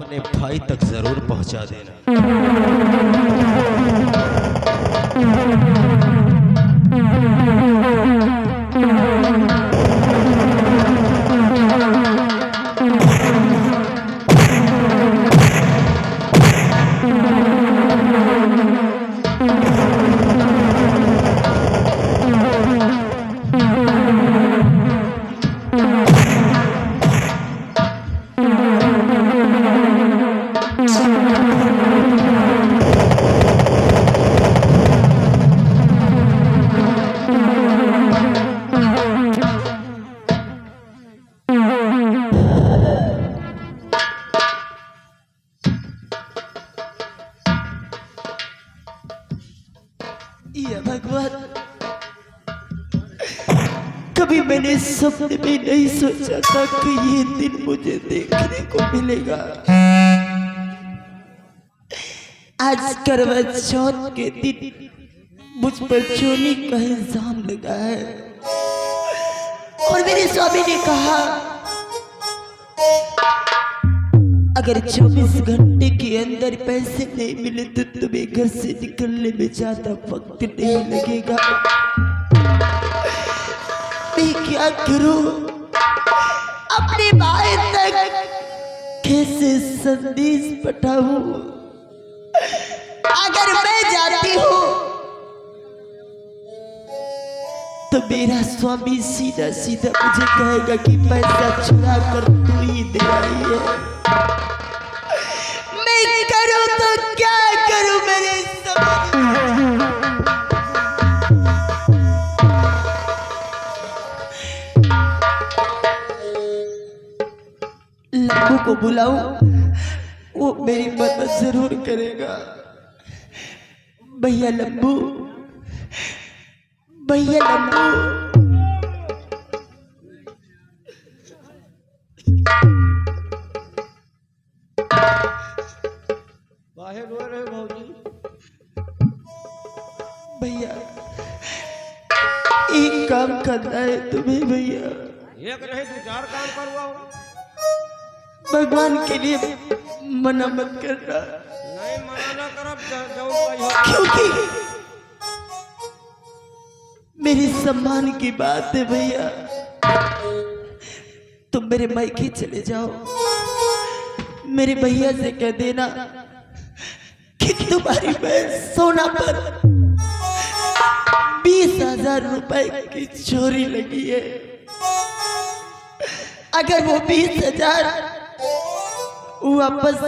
अपने भाई तक जरूर पहुंचा देना। या भगवान, कभी मैंने सपने में नहीं सोचा था कि ये दिन मुझे देखने को मिलेगा। आज करवा चौथ के दिन मुझ पर चोरी का इल्जाम लगा है और मेरे स्वामी ने कहा अगर 24 घंटे के अंदर पैसे नहीं मिले तो तुम्हें घर से निकलने में ज्यादा वक्त नहीं लगेगा। मैं क्या करूं? अपने भाई तक कैसे संदेश पठाऊं? अगर मैं जाती हूं तो मेरा स्वामी सीधा सीधा मुझे कहेगा कि पैसा चुरा कर तू ही दे आई है। मैं करूं तो क्या करूं? मेरे लम्बू को बुलाऊं, वो मेरी मदद जरूर करेगा। भैया लम्बू, भैया लम्बू, बाहर रो रहे भौजी। भैया एक काम करना है तुम्हें। भैया एक रहे तू 4 काम करवाओ। भगवान के लिए मना मत करना। नहीं मना ना करब जाऊं क्योंकि मेरे सम्मान की बात है। भैया तुम मेरे मायके चले जाओ, मेरे भैया से कह देना कि तुम्हारी बहन सोना पर 20,000 रुपए की चोरी लगी है। अगर वो 20,000 वापस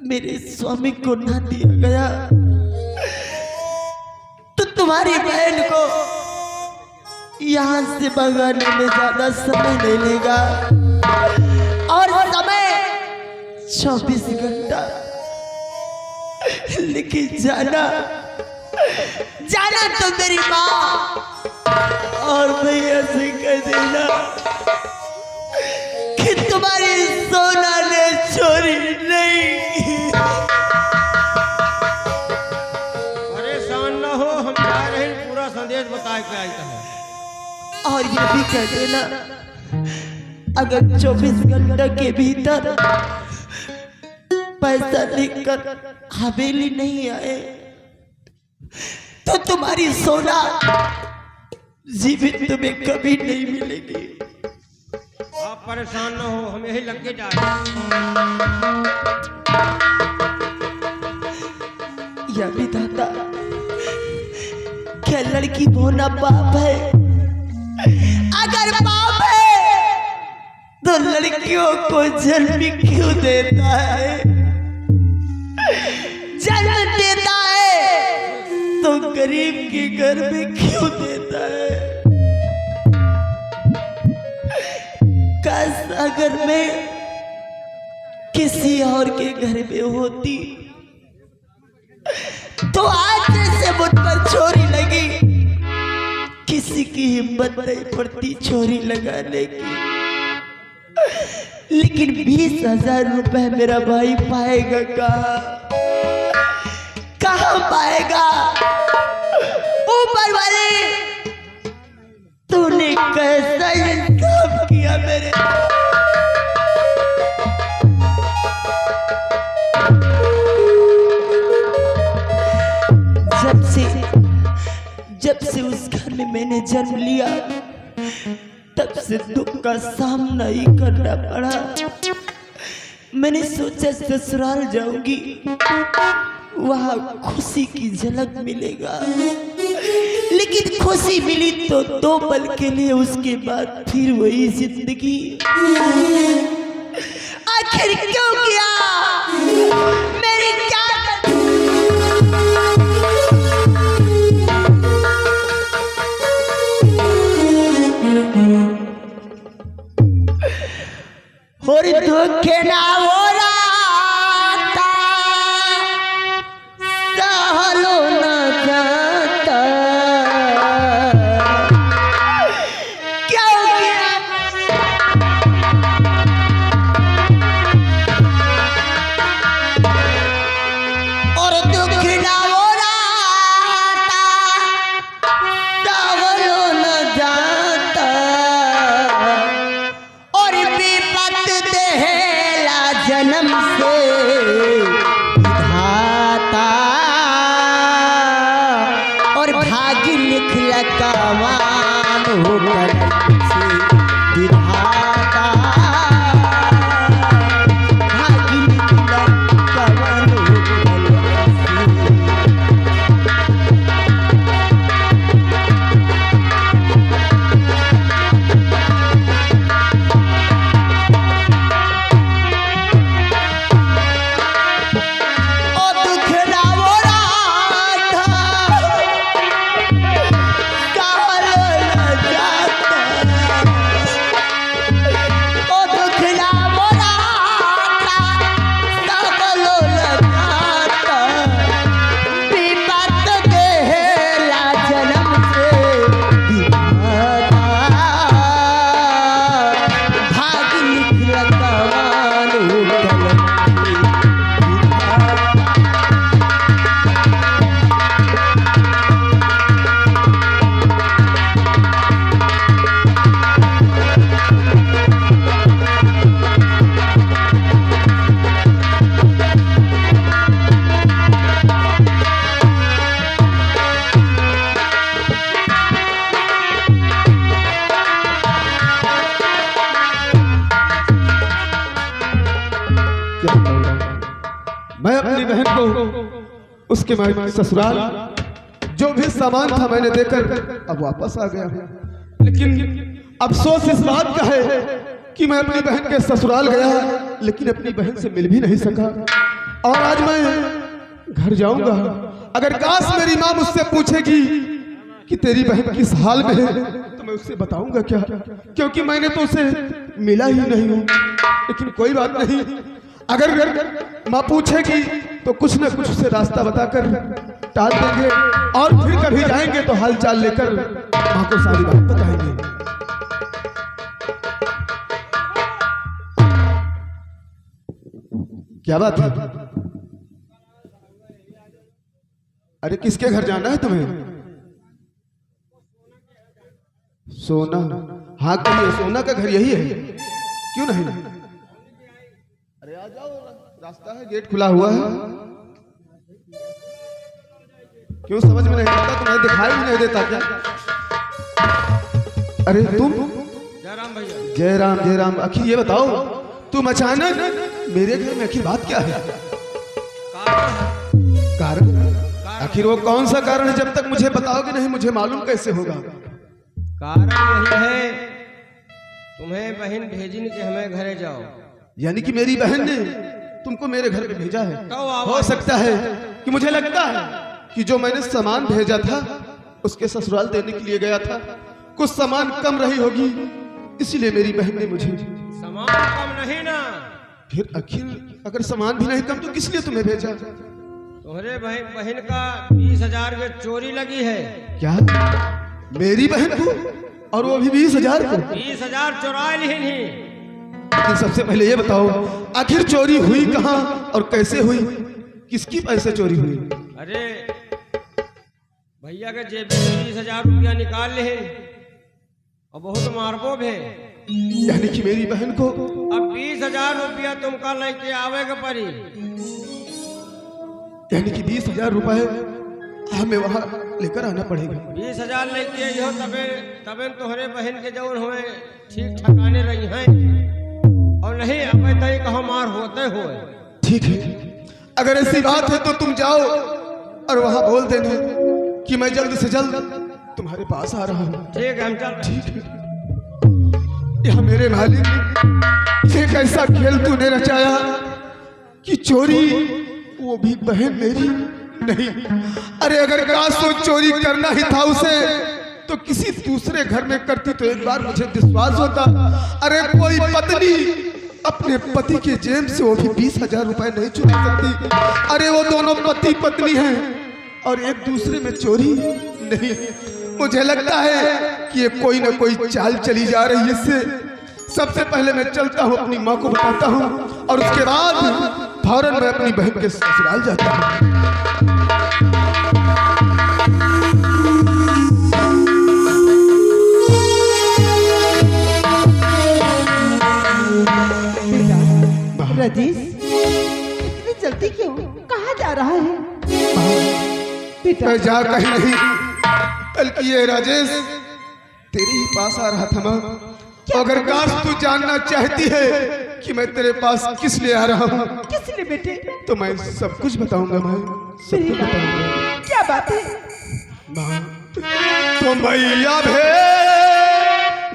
मेरे स्वामी को ना दिया गया तो तुम्हारी बहन को यहाँ से भगाने में ज्यादा समय नहीं लेगा और समय 24 घंटा। लेकिन जाना जाना तो मेरी माँ और भैया से कह देना कि तुम्हारी सोना ने चोरी नहीं की। परेशान न हो, हम जा रहे हैं, पूरा संदेश बता के आई है। और ये भी कह देना अगर 24 घंटे के भीतर पैसा लेकर हवेली नहीं आए तो तुम्हारी सोना जीवित तुम्हें कभी नहीं मिलेगी। आप परेशान न हो, हम यही लग के जा रहे हैं। या विधाता, क्या लड़की होना पाप है? अगर पाप है तो लड़कियों को जन्म क्यों देता है? जन्म देता है तो गरीब के घर में क्यों देता है? काश अगर मैं किसी और के घर में होती तो आज से मुझ पर चोरी लगी। किसी की हिम्मत नहीं पड़ती चोरी लगाने की। लेकिन 20,000 रुपए मेरा भाई पाएगा कहाँ पाएगा? ऊपर वाले तूने कैसा इंतजाम किया मेरे? में मैंने जन्म लिया तब से दुख का सामना ही करना पड़ा। मैंने सोचा ससुराल जाऊंगी, वहां खुशी की झलक मिलेगा, लेकिन खुशी मिली तो 2 पल के लिए, उसके बाद फिर वही जिंदगी। आखिर क्यों किया मेरी क्या और दुख ना हो राता सहलो न जाता, क्यों किया और दुख ना हो राता सहलो न जाता, और विपत देहला जन्म से विधाता, और भाग्य लिखला कमान होकर से विधाता, भाग्य लिखला कमान होकर से। मैं अपनी बहन को उसके ससुराल जो भी सामान था मैंने देकर अब वापस आ गया, लेकिन अफसोस इस बात का है कि मैं अपनी बहन के ससुराल गया लेकिन अपनी बहन से मिल भी नहीं सका। और आज मैं घर जाऊंगा, अगर काश मेरी माँ मुझसे पूछेगी कि तेरी बहन किस हाल में है तो मैं उससे बताऊंगा क्या, क्योंकि मैंने तो उसे मिला ही नहीं हूँ। लेकिन कोई बात नहीं, अगर माँ पूछेगी तो कुछ न कुछ उसे रास्ता बताकर टाल देंगे, और फिर कभी जाएंगे तो हालचाल लेकर माँ को सारी बात बताएंगे। क्या बात है? अरे किसके घर जाना है तुम्हें? सोना? हाँ कहिए, सोना का घर यही है, क्यों नहीं? अरे आ जाओ, रास्ता है, गेट खुला हुआ है। क्यों समझ में नहीं आता? तुम्हें दिखाई भी नहीं देता क्या? अरे तुम? जयराम भैया। जयराम जयराम। आखिर ये बताओ, तुम अचानक मेरे घर में आखिर बात क्या है? कारण? आखिर वो कौन सा कारण है? जब तक मुझे बताओगे नहीं मुझे मालूम कैसे होगा? कारण यही है, तुम्हें बहन भेजी कि हमें घरे जाओ। यानी कि मेरी बहन ने तुमको मेरे घर में भेजा है? हो सकता है कि मुझे लगता है कि जो मैंने सामान भेजा था उसके ससुराल देने के लिए गया था, कुछ सामान कम रही होगी, इसीलिए मेरी बहन ने मुझे। सामान कम नहीं ना? फिर आखिर अगर सामान भी नहीं कम तो किस लिए तुम्हें भेजा? तुम्हारे बहन का 20,000 की चोरी लगी है। क्या? मेरी बहन को? और वो भी 20,000 को? 20,000 चुरा ली नहीं। लेकिन सबसे पहले ये बताओ, आखिर चोरी हुई कहाँ और कैसे हुई? किसकी पैसे चोरी हुई? अरे भैया के जेब में 20,000 रुपया निकाल ले और बहुत मारबो भे। यानी कि मेरी बहन को अब 20,000 रुपया तुमका लेके आवेगा पड़ी। यानी कि 20,000 रुपए हमें वहाँ लेकर आना पड़ेगा। 20,000 लेके आई हो तबे तबे तुम्हारे बहन के जवन हुए ठीक ठकाने रही हैं और नहीं अब तय कहो मार होते हुए। ठीक है, अगर ऐसी बात है तो तुम जाओ और वहाँ बोल देना कि मैं जल्द से जल्द तुम्हारे पास आ रहा हूँ। ठीक है, हम चल। ठीक है। यह मेरे मालिक एक ऐसा खेल तूने रचाया कि चोरी वो भी बहन मेरी नहीं। अरे अगर काश वो चोरी करना ही था उसे तो किसी दूसरे घर में करती तो एक बार मुझे विश्वास होता। अरे कोई पत्नी अपने पति के जेब से वो भी 20,000 रुपए नहीं चुरा सकती। अरे वो दोनों पति पत्नी हैं और एक दूसरे में चोरी नहीं। मुझे लगता है कि ये कोई ना कोई चाल चली जा रही है इससे। सबसे पहले मैं चलता हूँ, अपनी माँ को बताता हूँ और उसके बाद फौरन मैं अपनी बहन के ससुराल जाता हूँ। राजेश, इतनी जल्दी क्यों? कहाँ जा रहा है बेटा? मैं जा कहीं नहीं, बल्कि ये राजेश तेरे ही पास आ रहा था माँ। अगर काश तू जानना चाहती है कि मैं तेरे पास किस लिए आ रहा हूँ किस लिए बेटे? तो मैं सब कुछ बताऊंगा माँ, सब कुछ बताऊंगा। क्या बात है माँ? तो मैया भे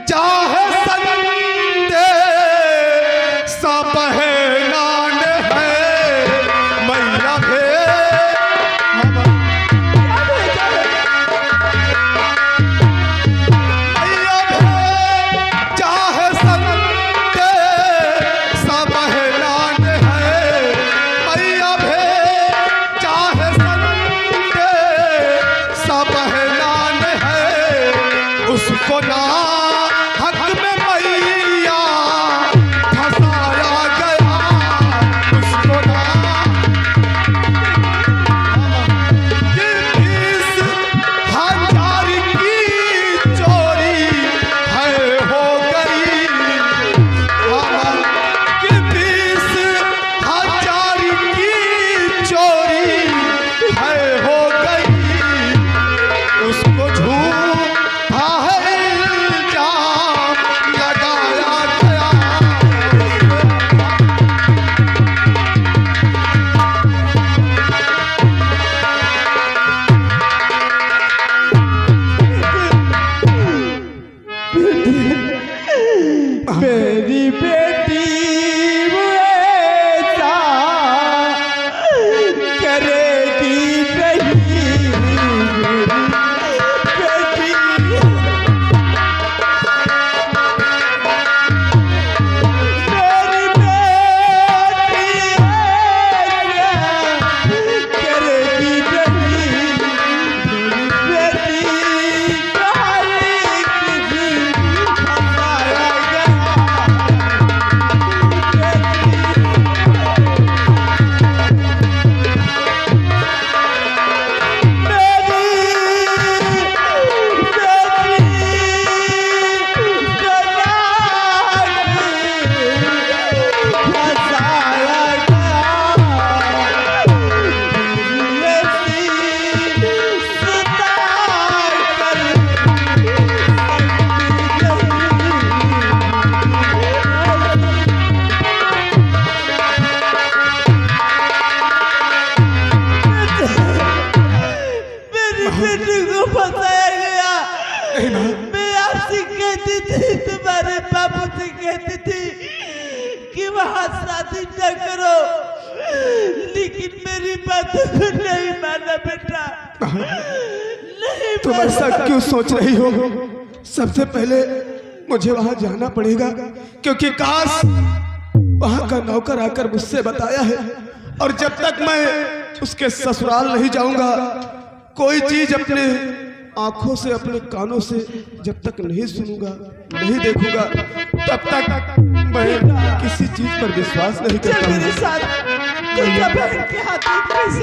चाहे संदे सब है नान है मैया भे मेरी बेटी ऐसा करेगी नहीं। बेटी मेरी बेटी ऐसा करेगी नहीं। बेटी को फंसाया गया। मैं आपसे कहती थी, तुम्हारे बाबू से कहती थी कि वहाँ शादी न करो, लेकिन मेरी बातों को नहीं माना बेटा। नहीं तुम ऐसा क्यों सोच रही हो? सबसे पहले मुझे वहां जाना पड़ेगा क्योंकि काश वहां का नौकर आकर मुझसे बताया है और जब तक मैं उसके ससुराल नहीं जाऊंगा, कोई चीज अपने आंखों से अपने कानों से जब तक नहीं सुनूंगा, नहीं देखूंगा, तब तक मैं किसी चीज पर विश्वास नहीं करता। मेरे साथ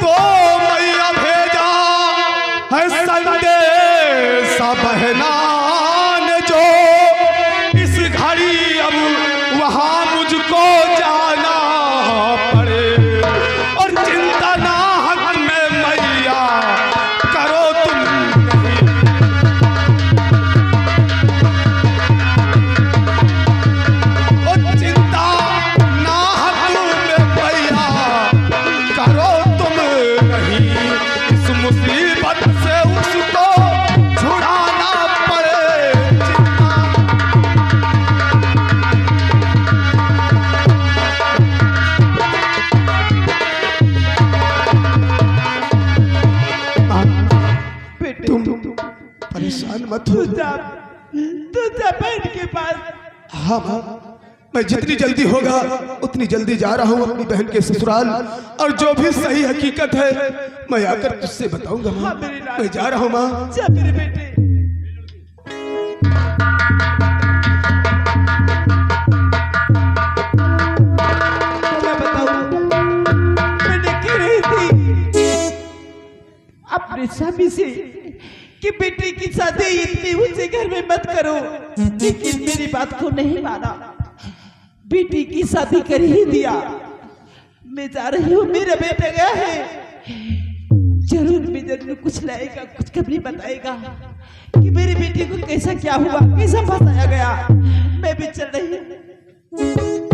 तो मैया भेजा है संदेश बहना ने जो इस घड़ी अब वहां मुझको जाना पड़े और चिंता ना हक में मैया मत हो। तू जा बहन के पास। हाँ माँ, मैं जितनी जल्दी होगा उतनी जल्दी जा रहा हूँ अपनी बहन के ससुराल, और जो भी सही हकीकत है मैं आकर तुझसे बताऊंगा माँ। मैं जा रहा हूँ माँ। जा मेरे बेटे। मैं बताऊं, मैंने कह रही थी अपने स्वामी से कि बेटे की शादी इतनी ऊंचे घर में मत करो, लेकिन मेरी बात को नहीं माना। बेटी की शादी कर ही दिया। मैं जा रही हूँ, मेरा बेटा गया है, जरूर कुछ लाएगा, कुछ कभी बताएगा कि मेरे बेटे को कैसा क्या हुआ, कैसा फंसाया गया। मैं भी चल रही हूँ।